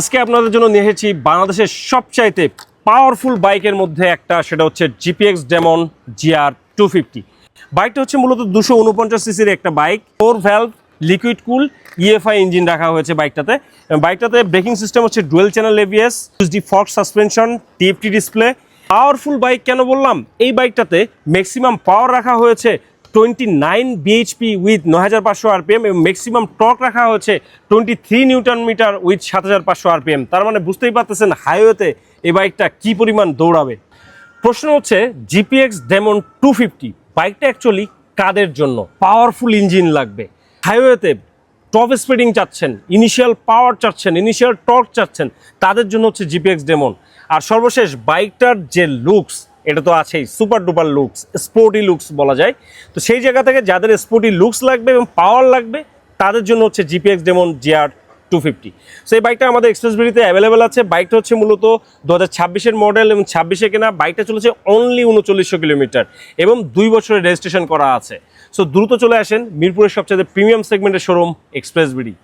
আজকে আপনাদের জন্য নিয়ে এসেছি বাংলাদেশের সবচাইতে পাওয়ারফুল বাইকের মধ্যে একটা, সেটা হচ্ছে জিপিএক্স ডেমন GR 250। বাইকটা হচ্ছে মূলত 249 সিসির একটা বাইক, 4 ভ্যালভ লিকুইড কুল EFI ইঞ্জিন রাখা হয়েছে বাইকটাতে। বাইকটাতে ব্রেকিং সিস্টেম হচ্ছে dual channel ABS, fork suspension, TFT display. Powerful bike কেন বললাম, এই বাইকটাতে ম্যাক্সিমাম পাওয়ার রাখা হয়েছে 29 bhp উইথ 9500 RPM এবং ম্যাক্সিমাম টর্ক রাখা হয়েছে 23 নিউটন মিটার উইথ 7500 RPM। তার মানে বুঝতেই পারতেছেন হাইওয়েতে এই বাইকটা কি পরিমাণ দৌড়াবে। প্রশ্ন হচ্ছে জিপিএক্স ডেমন 250 বাইকটা অ্যাকচুয়ালি কাদের জন্য? পাওয়ারফুল ইঞ্জিন লাগবে, হাইওয়েতে টপ স্পিডিং চাচ্ছেন, ইনিশিয়াল পাওয়ার চাচ্ছেন, ইনিশিয়াল টর্ক চাচ্ছেন, তাদের জন্য হচ্ছে জিপিএক্স ডেমন। আর সর্বশেষ বাইকটার যে লুকস, এটা তো আছেই super duper looks, sporty looks বলা যায়। তো সেই জায়গা থেকে যাদের স্পোর্টি লুকস লাগবে এবং পাওয়ার লাগবে তাদের জন্য হচ্ছে জিপিএক্স ডেমন GR 250। সো এই বাইকটা আমাদের এক্সপ্রেস ভেরিতে অ্যাভেলেবেল আছে। বাইকটা হচ্ছে মূলত 2026-এর মডেল এবং 26-এ কেনা। বাইকটা চলেছে অনলি 3900 কিলোমিটার এবং 2 বছরের রেজিস্ট্রেশন করা আছে। সো দ্রুত চলে আসেন মিরপুরের সবচেয়ে প্রিমিয়াম সেগমেন্টের শোরুম এক্সপ্রেস ভেরি।